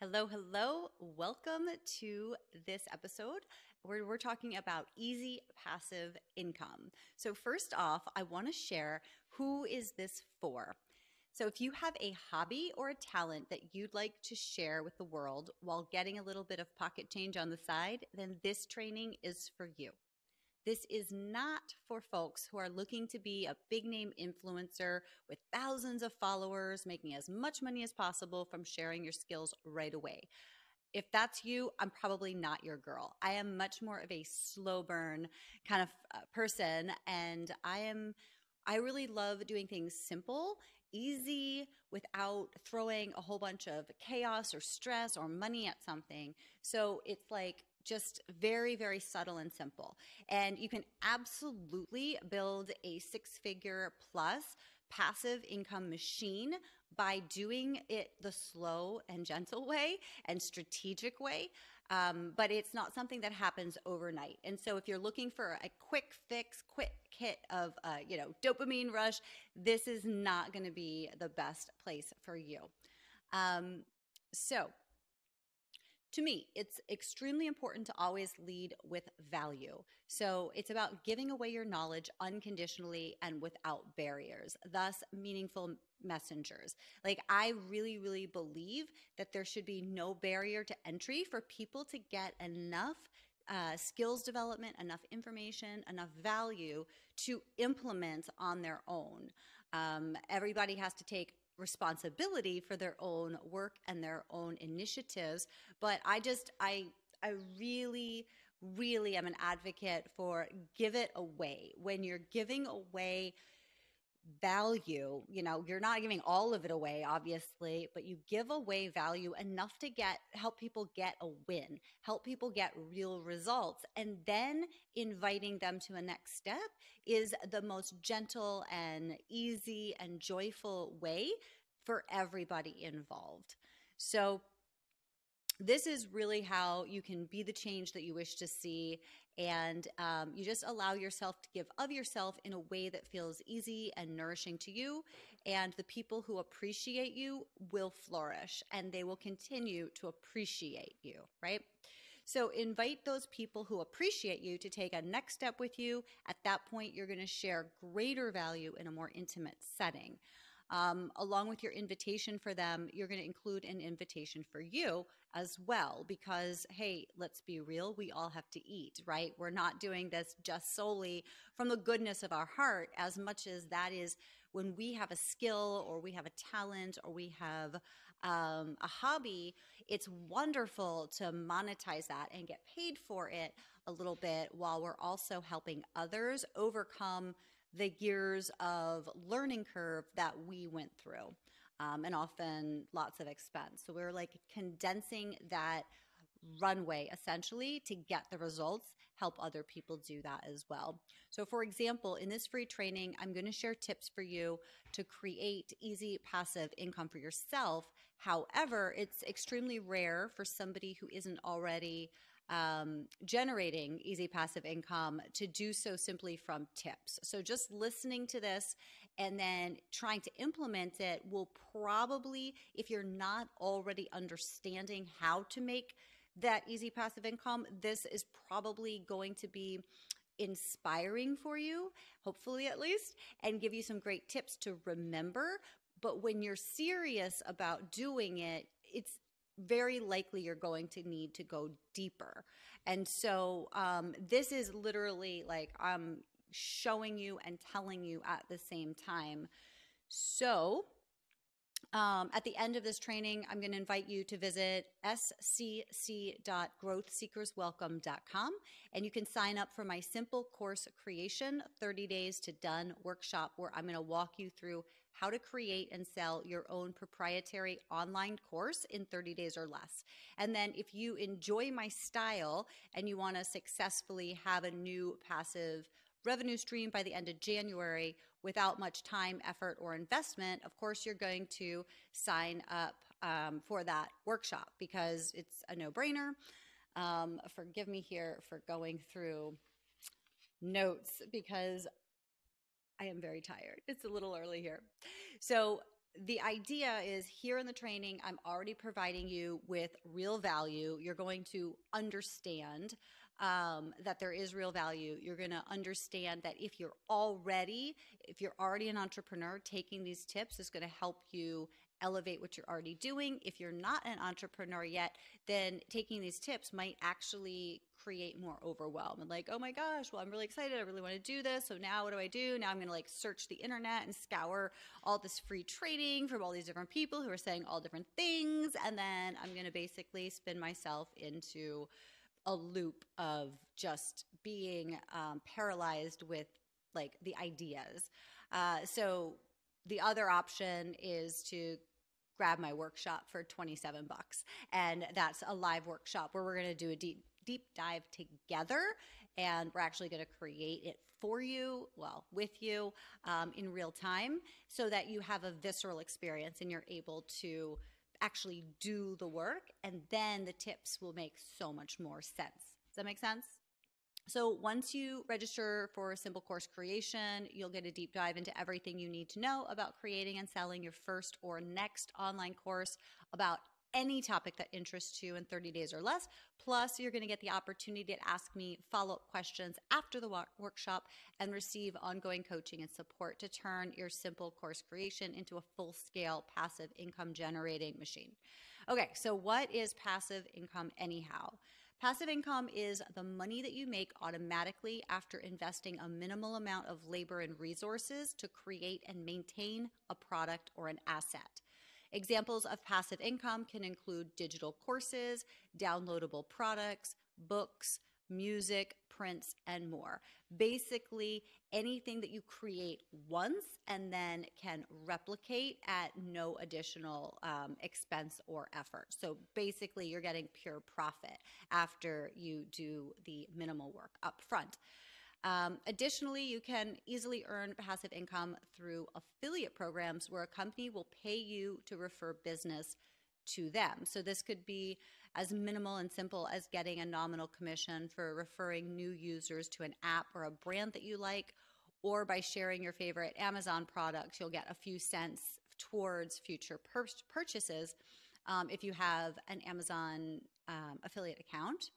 Hello, hello. Welcome to this episode where we're talking about easy passive income. So, first off, I want to share who is this for? So, if you have a hobby or a talent that you'd like to share with the world while getting a little bit of pocket change on the side, then this training is for you. This is not for folks who are looking to be a big name influencer with thousands of followers, making as much money as possible from sharing your skills right away. If that's you, I'm probably not your girl. I am much more of a slow burn kind of person, and I really love doing things simple, easy, without throwing a whole bunch of chaos or stress or money at something. So it's like just very, very subtle and simple. And you can absolutely build a six-figure plus passive income machine by doing it the slow and gentle way and strategic way. But it's not something that happens overnight. And so if you're looking for a quick fix, quick hit of, dopamine rush, this is not going to be the best place for you. So to me, it's extremely important to always lead with value. So it's about giving away your knowledge unconditionally and without barriers, thus meaningful messengers. Like, I really, really believe that there should be no barrier to entry for people to get enough skills development, enough information, enough value to implement on their own. Everybody has to take responsibility for their own work and their own initiatives. But I really, really am an advocate for give it away. When you're giving away value, you're not giving all of it away, obviously, but you give away value enough to help people get a win, help people get real results. And then inviting them to a next step is the most gentle and easy and joyful way for everybody involved. So this is really how you can be the change that you wish to see. And you just allow yourself to give of yourself in a way that feels easy and nourishing to you. And the people who appreciate you will flourish and they will continue to appreciate you, right? So invite those people who appreciate you to take a next step with you. At that point, you're going to share greater value in a more intimate setting. Along with your invitation for them, you're going to include an invitation for you as well, because, hey, let's be real, we all have to eat, right? We're not doing this just solely from the goodness of our heart, as much as that is when we have a skill or we have a talent or we have a hobby. It's wonderful to monetize that and get paid for it a little bit while we're also helping others overcome the years of learning curve that we went through, and often lots of expense. So we're like condensing that runway essentially to get the results, help other people do that as well. So for example, in this free training, I'm going to share tips for you to create easy passive income for yourself. However, it's extremely rare for somebody who isn't already generating easy passive income to do so simply from tips. So just listening to this and then trying to implement it will probably, if you're not already understanding how to make that easy passive income, this is probably going to be inspiring for you, hopefully at least, and give you some great tips to remember. But when you're serious about doing it, it's very likely you're going to need to go deeper. And so this is literally like I'm showing you and telling you at the same time. So at the end of this training, I'm going to invite you to visit scc.growthseekerswelcome.com, and you can sign up for my simple course creation 30 days to done workshop, where I'm going to walk you through how to create and sell your own proprietary online course in 30 days or less. And then if you enjoy my style and you want to successfully have a new passive revenue stream by the end of January without much time, effort, or investment, of course, you're going to sign up for that workshop because it's a no-brainer. Forgive me here for going through notes because I am very tired. It's a little early here. So the idea is here in the training, I'm already providing you with real value. You're going to understand that there is real value. You're going to understand that if you're already an entrepreneur, taking these tips is going to help you elevate what you're already doing. If you're not an entrepreneur yet, then taking these tips might actually create more overwhelm and like, oh my gosh, well, I'm really excited. I really want to do this. So now what do I do? Now I'm going to like search the internet and scour all this free training from all these different people who are saying all different things. And then I'm going to basically spin myself into a loop of just being paralyzed with like the ideas. So the other option is to grab my workshop for 27 bucks. And that's a live workshop where we're going to do a deep dive together. And we're actually going to create it for you, well, with you in real time so that you have a visceral experience and you're able to actually do the work. And then the tips will make so much more sense. Does that make sense? So once you register for Simple Course Creation, you'll get a deep dive into everything you need to know about creating and selling your first or next online course about any topic that interests you in 30 days or less. Plus, you're going to get the opportunity to ask me follow-up questions after the workshop and receive ongoing coaching and support to turn your Simple Course Creation into a full-scale passive income generating machine. Okay, so what is passive income anyhow? Passive income is the money that you make automatically after investing a minimal amount of labor and resources to create and maintain a product or an asset. Examples of passive income can include digital courses, downloadable products, books, music, prints, and more. Basically, anything that you create once and then can replicate at no additional expense or effort. So basically, you're getting pure profit after you do the minimal work up front. Additionally, you can easily earn passive income through affiliate programs where a company will pay you to refer business to them. So this could be as minimal and simple as getting a nominal commission for referring new users to an app or a brand that you like, or by sharing your favorite Amazon products, you'll get a few cents towards future purchases if you have an Amazon affiliate account.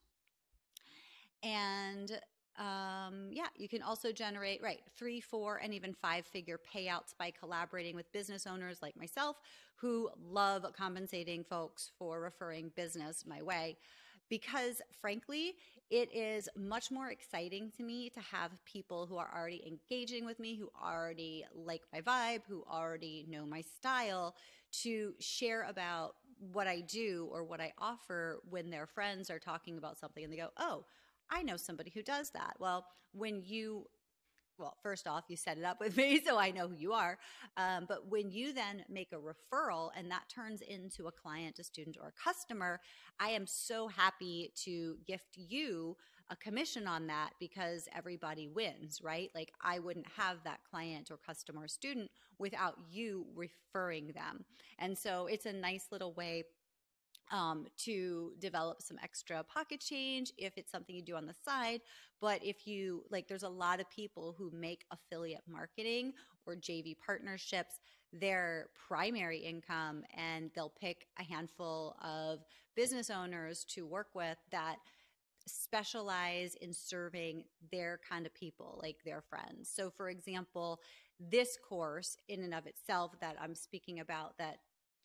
And yeah, you can also generate, 3, 4, and even 5-figure payouts by collaborating with business owners like myself who love compensating folks for referring business my way. Because frankly, it is much more exciting to me to have people who are already engaging with me, who already like my vibe, who already know my style, to share about what I do or what I offer when their friends are talking about something and they go, oh, I know somebody who does that. Well, first off, you set it up with me, so I know who you are. But when you then make a referral and that turns into a client, a student, or a customer, I am so happy to gift you a commission on that because everybody wins, right? Like I wouldn't have that client or customer or student without you referring them. And so it's a nice little way to develop some extra pocket change if it's something you do on the side. But if you like, there's a lot of people who make affiliate marketing or JV partnerships their primary income, and they'll pick a handful of business owners to work with that specialize in serving their kind of people, like their friends. So for example, this course in and of itself that I'm speaking about, that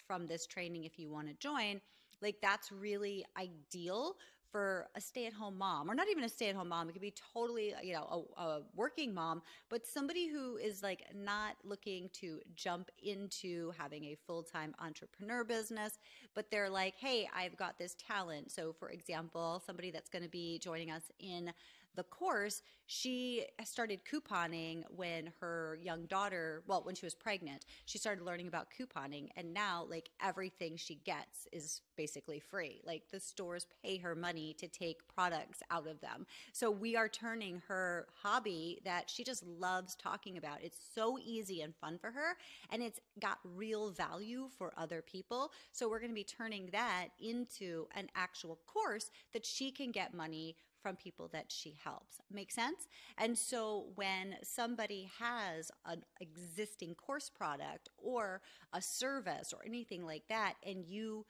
from this training, if you want to join, like that's really ideal for a stay-at-home mom, or not even a stay-at-home mom. It could be totally, a working mom, but somebody who is like not looking to jump into having a full-time entrepreneur business, but they're like, hey, I've got this talent. So for example, somebody that's going to be joining us in the course, she started couponing when her young daughter, when she was pregnant, she started learning about couponing. And now like everything she gets is basically free. Like the stores pay her money to take products out of them. So we are turning her hobby that she just loves talking about. It's so easy and fun for her, and it's got real value for other people. So we're going to be turning that into an actual course that she can get money from people that she helps. Make sense? And so when somebody has an existing course product or a service or anything like that, and you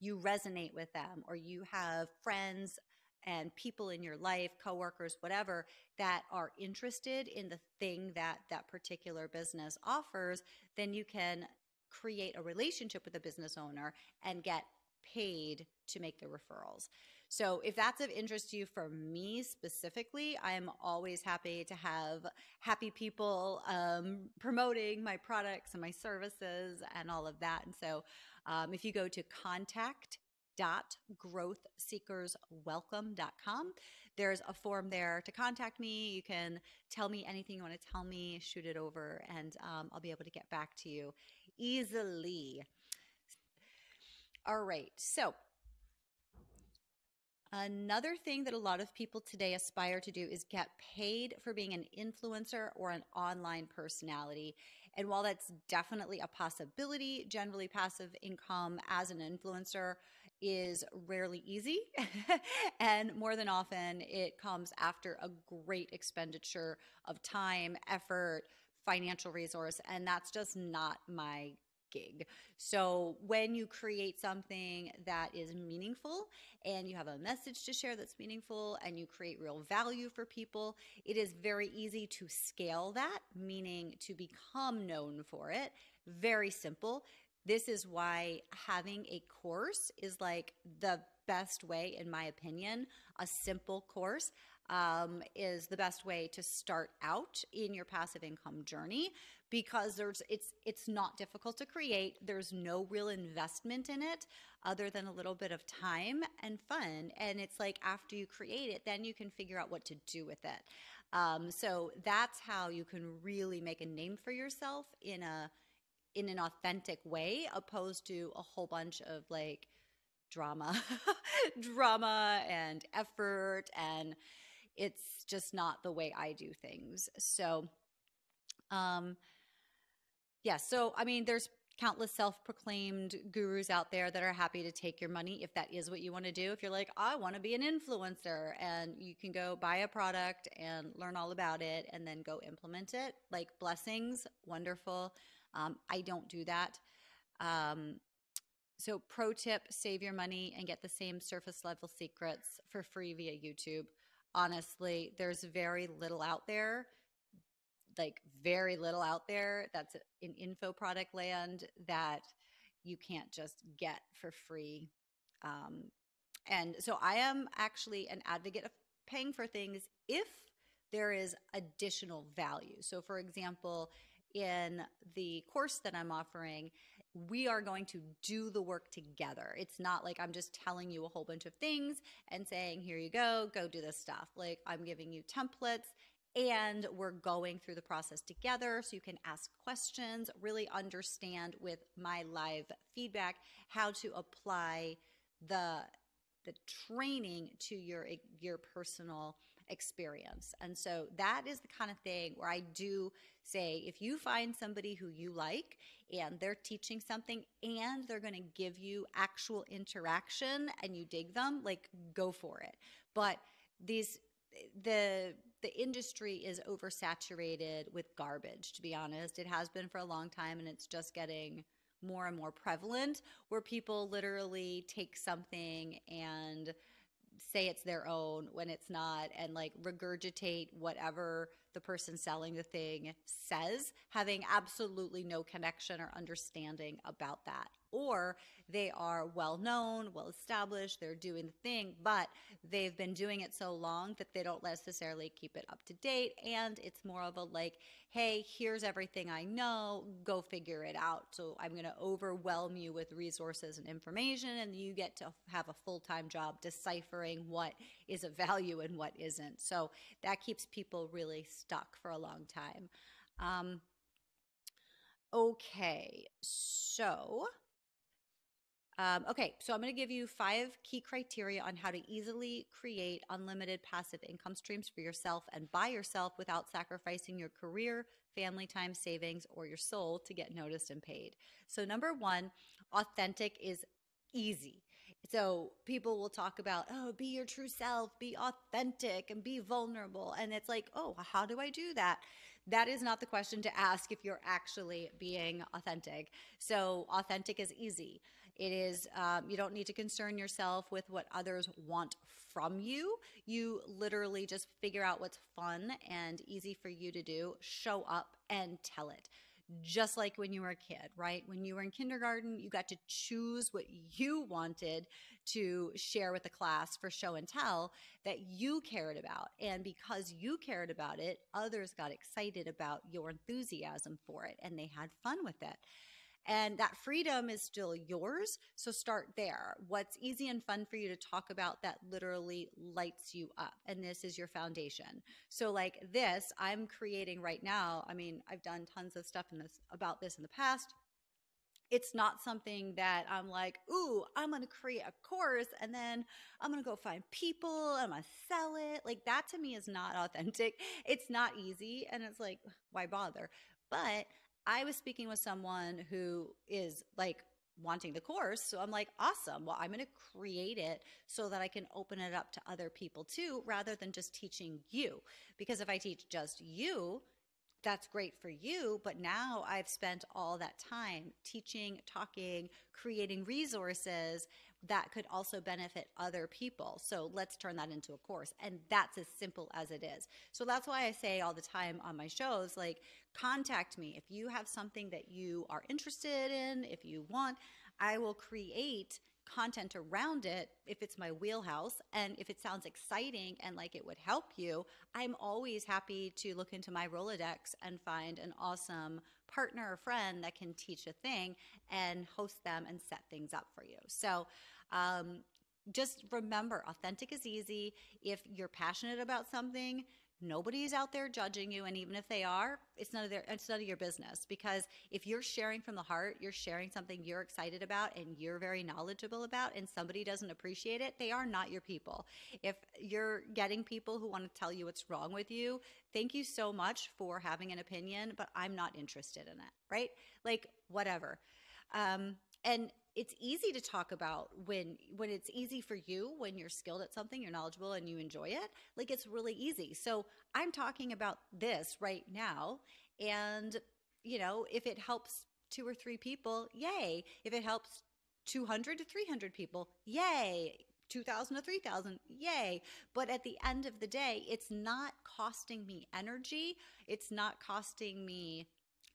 resonate with them, or you have friends and people in your life, coworkers, whatever, that are interested in the thing that that particular business offers, then you can create a relationship with the business owner and get paid to make the referrals. So if that's of interest to you, for me specifically, I am always happy to have happy people promoting my products and my services and all of that. And so if you go to contact.growthseekerswelcome.com, there's a form there to contact me. You can tell me anything you want to tell me, shoot it over, and I'll be able to get back to you easily. All right. So another thing that a lot of people today aspire to do is get paid for being an influencer or an online personality. And while that's definitely a possibility, generally passive income as an influencer is rarely easy. And more than often, it comes after a great expenditure of time, effort, financial resource, and that's just not my gig. So when you create something that is meaningful and you have a message to share that's meaningful and you create real value for people, it is very easy to scale that, meaning to become known for it. Very simple. This is why having a course is like the best way, in my opinion. A simple course is the best way to start out in your passive income journey, because it's not difficult to create. There's no real investment in it other than a little bit of time and fun. And it's like after you create it, then you can figure out what to do with it. So that's how you can really make a name for yourself in an authentic way, opposed to a whole bunch of like drama, drama and effort. And it's just not the way I do things. So, yeah. So, I mean, there's countless self-proclaimed gurus out there that are happy to take your money if that is what you want to do. If you're like, I want to be an influencer, and you can go buy a product and learn all about it and then go implement it, like blessings, wonderful. I don't do that. So pro tip, save your money and get the same surface level secrets for free via YouTube. Honestly, there's very little out there, like very little out there that's in info product land that you can't just get for free. And so I am actually an advocate of paying for things if there is additional value. So for example, in the course that I'm offering, we are going to do the work together. It's not like I'm just telling you a whole bunch of things and saying, here you go do this stuff. Like I'm giving you templates and we're going through the process together so you can ask questions, really understand with my live feedback how to apply the training to your personal experience. And so that is the kind of thing where I do say, if you find somebody who you like and they're teaching something and they're going to give you actual interaction and you dig them, like go for it. But the industry is oversaturated with garbage, to be honest. It has been for a long time, and it's just getting more and more prevalent, where people literally take something and say it's their own when it's not, and like regurgitate whatever the person selling the thing says, having absolutely no connection or understanding about that. Or they are well known, well established, they're doing the thing, but they've been doing it so long that they don't necessarily keep it up to date. And it's more of a like, hey, here's everything I know, go figure it out. So I'm going to overwhelm you with resources and information, and you get to have a full-time job deciphering what is of value and what isn't. So that keeps people really stuck for a long time. Okay, so I'm going to give you 5 key criteria on how to easily create unlimited passive income streams for yourself and by yourself without sacrificing your career, family time, savings, or your soul to get noticed and paid. So number 1, authentic is easy. So people will talk about, oh, be your true self, be authentic, and be vulnerable. And it's like, oh, how do I do that? That is not the question to ask if you're actually being authentic. So authentic is easy. It is, you don't need to concern yourself with what others want from you. You literally just figure out what's fun and easy for you to do, show up and tell it. Just like when you were a kid, right? When you were in kindergarten, you got to choose what you wanted to share with the class for show and tell that you cared about. And because you cared about it, others got excited about your enthusiasm for it and they had fun with it. And that freedom is still yours. So start there. What's easy and fun for you to talk about that literally lights you up? And this is your foundation. So like this, I'm creating right now. I mean, I've done tons of stuff in this about this in the past. It's not something that I'm like, ooh, I'm going to create a course and then I'm going to go find people. I'm going to sell it. Like that to me is not authentic. It's not easy. And it's like, why bother? But I was speaking with someone who is like wanting the course. So I'm like, awesome. Well, I'm going to create it so that I can open it up to other people too, rather than just teaching you. Because if I teach just you, that's great for you, but now I've spent all that time teaching, talking, creating resources that could also benefit other people. So let's turn that into a course. And that's as simple as it is. So that's why I say all the time on my shows, like, contact me. If you have something that you are interested in, if you want, I will create content around it if it's my wheelhouse and if it sounds exciting and like it would help you. I'm always happy to look into my Rolodex and find an awesome partner or friend that can teach a thing and host them and set things up for you. So just remember, authentic is easy. If you're passionate about something, nobody's out there judging you, and even if they are, it's none of your business. Because if you're sharing from the heart, you're sharing something you're excited about and you're very knowledgeable about, and somebody doesn't appreciate it, they are not your people. If you're getting people who want to tell you what's wrong with you, thank you so much for having an opinion, but I'm not interested in it, right? Like, whatever. And it's easy to talk about when it's easy for you, when you're skilled at something, you're knowledgeable and you enjoy it. Like, it's really easy. So I'm talking about this right now, and if it helps 2 or 3 people, yay. If it helps 200 to 300 people, yay. 2,000 to 3,000, yay. But at the end of the day, it's not costing me energy. It's not costing me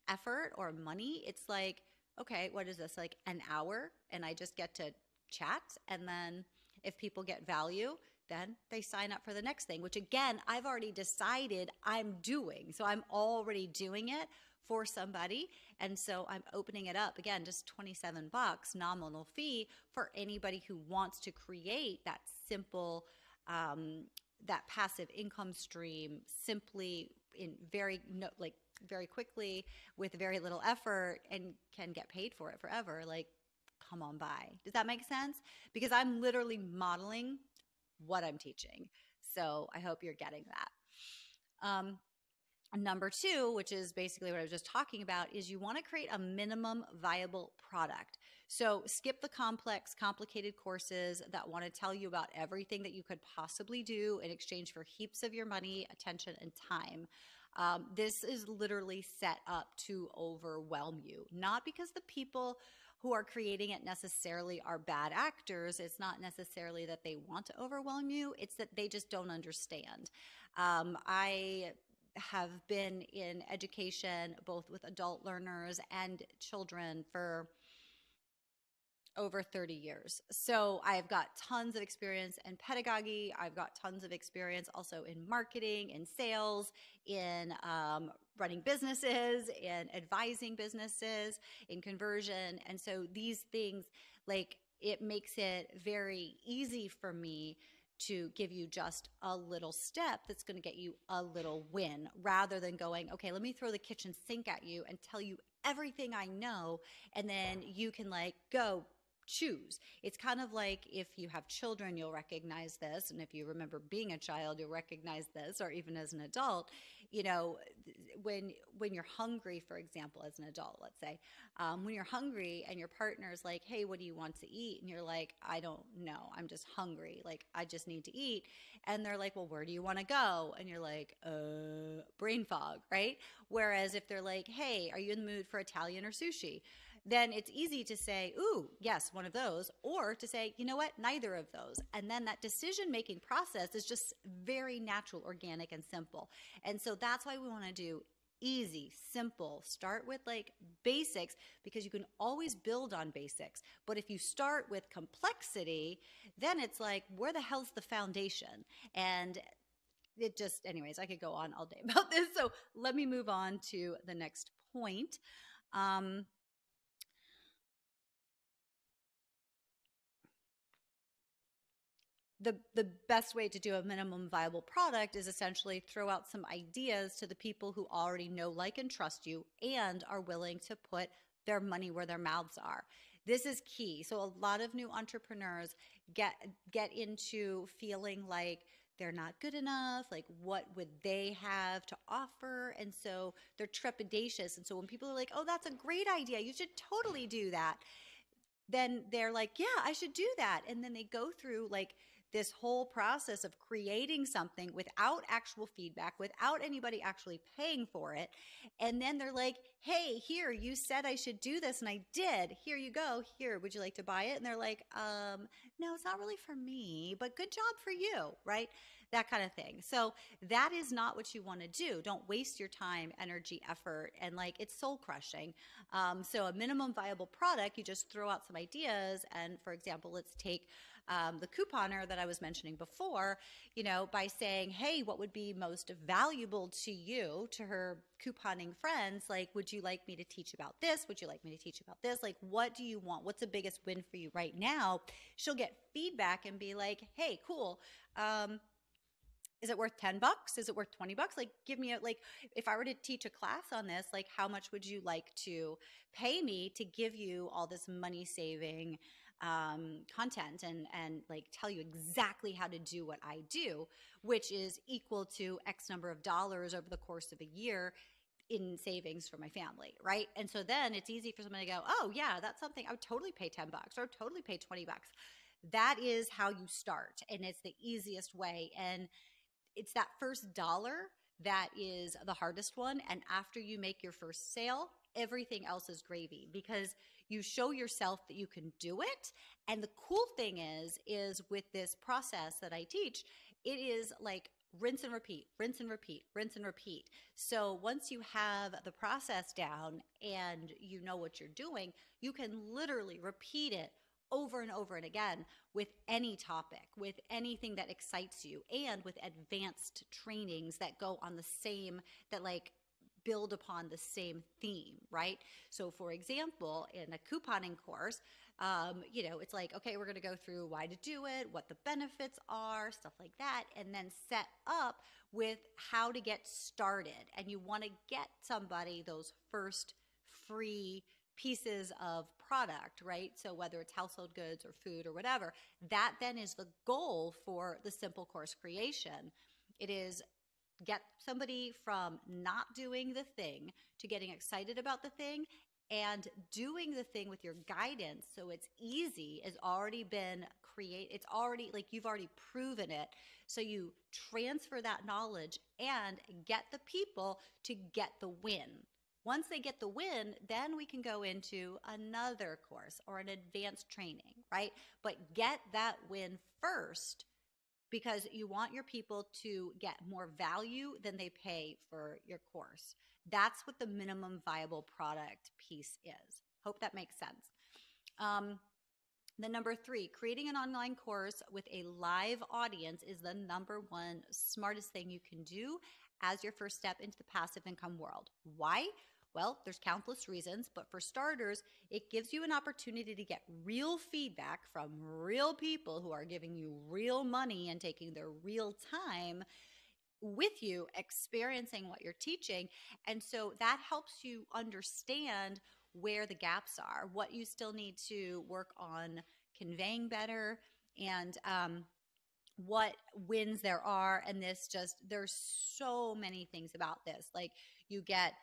effort or money. It's like, okay, what is this, like an hour? And I just get to chat. And then if people get value, then they sign up for the next thing, which again, I've already decided I'm doing. So I'm already doing it for somebody. And so I'm opening it up again, just $27 nominal fee for anybody who wants to create that simple, that passive income stream simply in very quickly with very little effort and can get paid for it forever. Like, come on by. Does that make sense? Because I'm literally modeling what I'm teaching. So I hope you're getting that. Number two, which is basically what I was just talking about, is you want to create a minimum viable product. So skip the complex, complicated courses that want to tell you about everything that you could possibly do in exchange for heaps of your money, attention, and time. This is literally set up to overwhelm you, not because the people who are creating it necessarily are bad actors. It's not necessarily that they want to overwhelm you. It's that they just don't understand. I have been in education, both with adult learners and children, for over 30 years. So I've got tons of experience in pedagogy. I've got tons of experience also in marketing, in sales, in running businesses, in advising businesses, in conversion. And so these things, like, it makes it very easy for me to give you just a little step that's going to get you a little win, rather than going, okay, let me throw the kitchen sink at you and tell you everything I know, and then you can like go choose. It's kind of like if you have children, you'll recognize this. And if you remember being a child, you'll recognize this, or even as an adult, you know, when you're hungry, for example, as an adult, let's say, when you're hungry and your partner's like, hey, what do you want to eat? And you're like, I don't know. I'm just hungry. Like, I just need to eat. And they're like, well, where do you want to go? And you're like, brain fog, right? Whereas if they're like, hey, are you in the mood for Italian or sushi? Then it's easy to say, ooh, yes, one of those, or to say, you know what, neither of those. And then that decision-making process is just very natural, organic, and simple. And so that's why we want to do easy, simple, start with like basics, because you can always build on basics. But if you start with complexity, then it's like, where the hell's the foundation? And it just, anyways, I could go on all day about this. So let me move on to the next point. The best way to do a minimum viable product is essentially throw out some ideas to the people who already know, like, and trust you and are willing to put their money where their mouths are. This is key. So a lot of new entrepreneurs get into feeling like they're not good enough, like what would they have to offer? And so they're trepidatious. And so when people are like, oh, that's a great idea, you should totally do that, then they're like, yeah, I should do that. And then they go through like this whole process of creating something without actual feedback, without anybody actually paying for it. And then they're like, hey, here, you said I should do this and I did. Here you go. Here, would you like to buy it? And they're like, no, it's not really for me, but good job for you, right? That kind of thing. So that is not what you want to do. Don't waste your time, energy, effort, and like it's soul crushing. So a minimum viable product, you just throw out some ideas. And for example, let's take the couponer that I was mentioning before, you know, by saying, hey, what would be most valuable to you, to her couponing friends? Like, would you like me to teach about this? Would you like me to teach about this? Like, what do you want? What's the biggest win for you right now? She'll get feedback and be like, hey, cool. Is it worth 10 bucks? Is it worth 20 bucks? Like, give me like, if I were to teach a class on this, like, how much would you like to pay me to give you all this money saving content and like tell you exactly how to do what I do, which is equal to X number of dollars over the course of a year in savings for my family, right? And so then it's easy for someone to go, oh yeah, that's something I would totally pay 10 bucks or totally pay 20 bucks. That is how you start. And it's the easiest way. And it's that first dollar that is the hardest one. And after you make your first sale, everything else is gravy because you show yourself that you can do it. And the cool thing is with this process that I teach, it is like rinse and repeat, rinse and repeat, rinse and repeat. So once you have the process down and you know what you're doing, you can literally repeat it over and over and again with any topic, with anything that excites you, and with advanced trainings that go on the same, that like build upon the same theme, right? So for example, in a couponing course, you know, it's like, okay, we're going to go through why to do it, what the benefits are, stuff like that, and then set up with how to get started. And you want to get somebody those first free pieces of product, right? So whether it's household goods or food or whatever, that then is the goal for the simple course creation. It is get somebody from not doing the thing to getting excited about the thing and doing the thing with your guidance. So it's easy, has already been created. It's already like you've already proven it. So you transfer that knowledge and get the people to get the win. Once they get the win, then we can go into another course or an advanced training, right? But get that win first because you want your people to get more value than they pay for your course. That's what the minimum viable product piece is. Hope that makes sense. The number 3, creating an online course with a live audience is the number one smartest thing you can do as your first step into the passive income world. Why? Well, there's countless reasons, but for starters, it gives you an opportunity to get real feedback from real people who are giving you real money and taking their real time with you, experiencing what you're teaching. And so that helps you understand where the gaps are, what you still need to work on conveying better, and what wins there are. And there's so many things about this. Like you get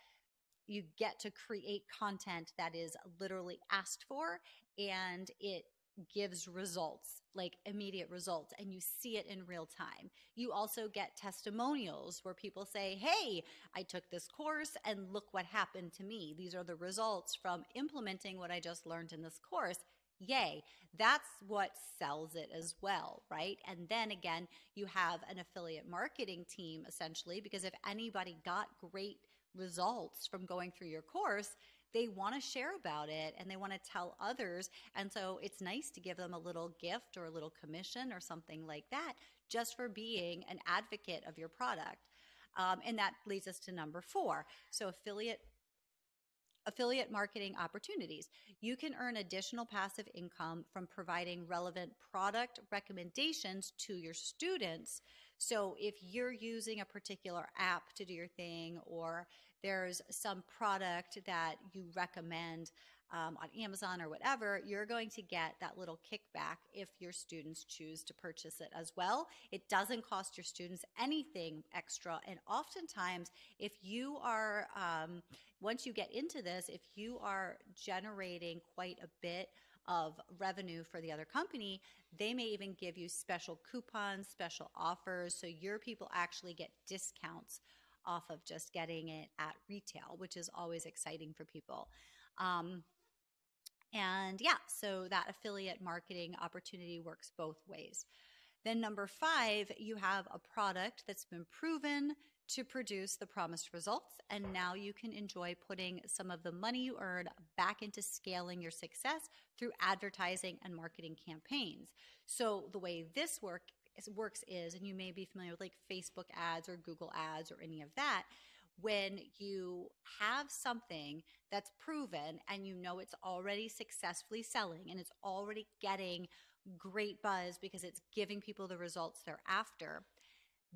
to create content that is literally asked for, and it gives results, like immediate results, and you see it in real time. You also get testimonials where people say, hey, I took this course and look what happened to me. These are the results from implementing what I just learned in this course. Yay. That's what sells it as well, right? And then again, you have an affiliate marketing team essentially, because if anybody got great results from going through your course, they want to share about it and they want to tell others. And so it's nice to give them a little gift or a little commission or something like that, just for being an advocate of your product. And that leads us to number 4. So affiliate marketing opportunities. You can earn additional passive income from providing relevant product recommendations to your students. So if you're using a particular app to do your thing, or there's some product that you recommend on Amazon or whatever, you're going to get that little kickback if your students choose to purchase it as well. It doesn't cost your students anything extra. And oftentimes, if you are, once you get into this, if you are generating quite a bit of revenue for the other company, they may even give you special coupons, special offers. So your people actually get discounts off of just getting it at retail, which is always exciting for people. And yeah, so that affiliate marketing opportunity works both ways. Then number 5, you have a product that's been proven to produce the promised results, and now you can enjoy putting some of the money you earn back into scaling your success through advertising and marketing campaigns. So the way this works is, and you may be familiar with like Facebook ads or Google ads or any of that, when you have something that's proven and you know it's already successfully selling and it's already getting great buzz because it's giving people the results they're after,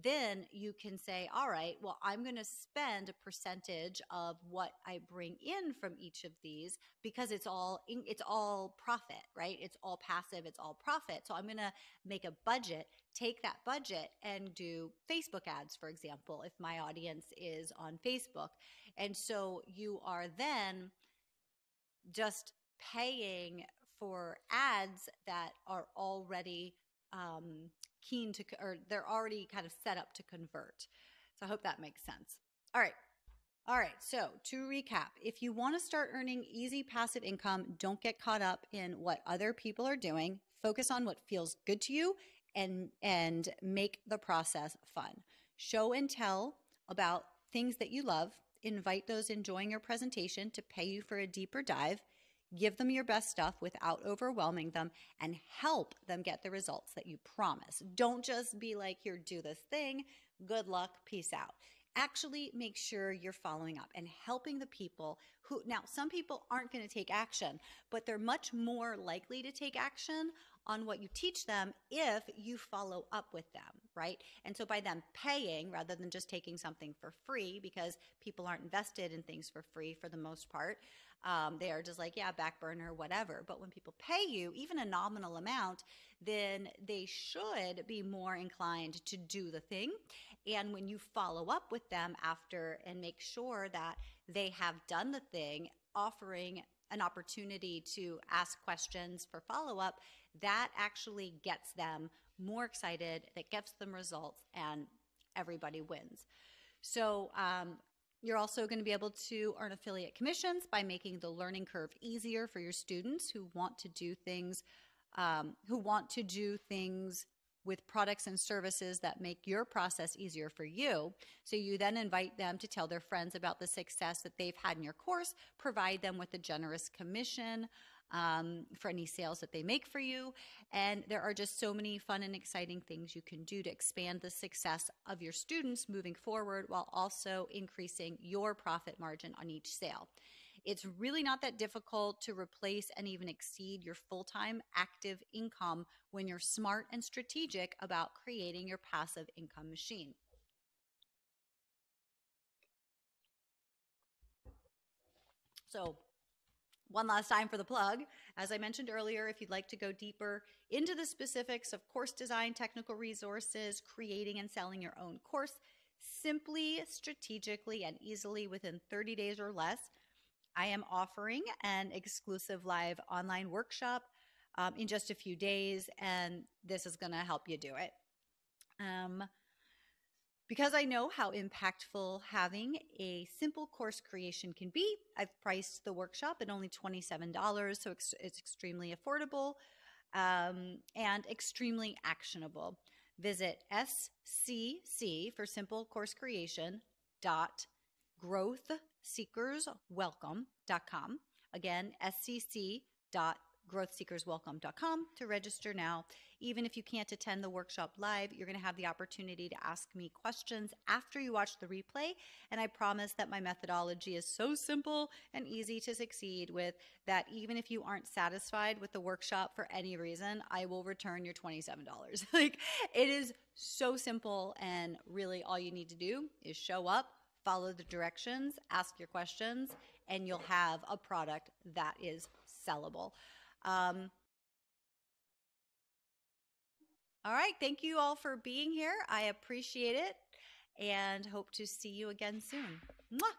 then you can say, all right, well, I'm going to spend a percentage of what I bring in from each of these, because it's all profit, right? It's all passive, it's all profit. So I'm going to make a budget, take that budget and do Facebook ads, for example, if my audience is on Facebook. And so you are then just paying for ads that are already or they're already kind of set up to convert. So I hope that makes sense. All right. So to recap, if you want to start earning easy passive income, don't get caught up in what other people are doing. Focus on what feels good to you and make the process fun. Show and tell about things that you love. Invite those enjoying your presentation to pay you for a deeper dive. Give them your best stuff without overwhelming them, and help them get the results that you promise. Don't just be like, here, do this thing. Good luck. Peace out. Actually make sure you're following up and helping the people who, now some people aren't going to take action, but they're much more likely to take action on what you teach them if you follow up with them, right? And so by them paying rather than just taking something for free, because people aren't invested in things for free for the most part, they are just like, yeah, back burner, whatever. But when people pay you, even a nominal amount, then they should be more inclined to do the thing. And when you follow up with them after and make sure that they have done the thing, offering an opportunity to ask questions for follow-up, that actually gets them more excited, that gets them results, and everybody wins. So you're also going to be able to earn affiliate commissions by making the learning curve easier for your students who want to do things with products and services that make your process easier for you. So you then invite them to tell their friends about the success that they've had in your course, provide them with a generous commission for any sales that they make for you. And there are just so many fun and exciting things you can do to expand the success of your students moving forward, while also increasing your profit margin on each sale. It's really not that difficult to replace and even exceed your full-time active income when you're smart and strategic about creating your passive income machine. So One last time for the plug. As I mentioned earlier, if you'd like to go deeper into the specifics of course design, technical resources, creating and selling your own course, simply, strategically, and easily within 30 days or less, I am offering an exclusive live online workshop in just a few days, and this is going to help you do it. Because I know how impactful having a simple course creation can be, I've priced the workshop at only $27, so it's extremely affordable and extremely actionable. Visit SCC for simple course creation .growthseekerswelcome.com. Again, scc.growthseekerswelcome.com to register now. Even if you can't attend the workshop live, you're going to have the opportunity to ask me questions after you watch the replay. And I promise that my methodology is so simple and easy to succeed with that even if you aren't satisfied with the workshop for any reason, I will return your $27. Like, it is so simple, and really all you need to do is show up, follow the directions, ask your questions, and you'll have a product that is sellable. All right. Thank you all for being here. I appreciate it and hope to see you again soon. Mwah!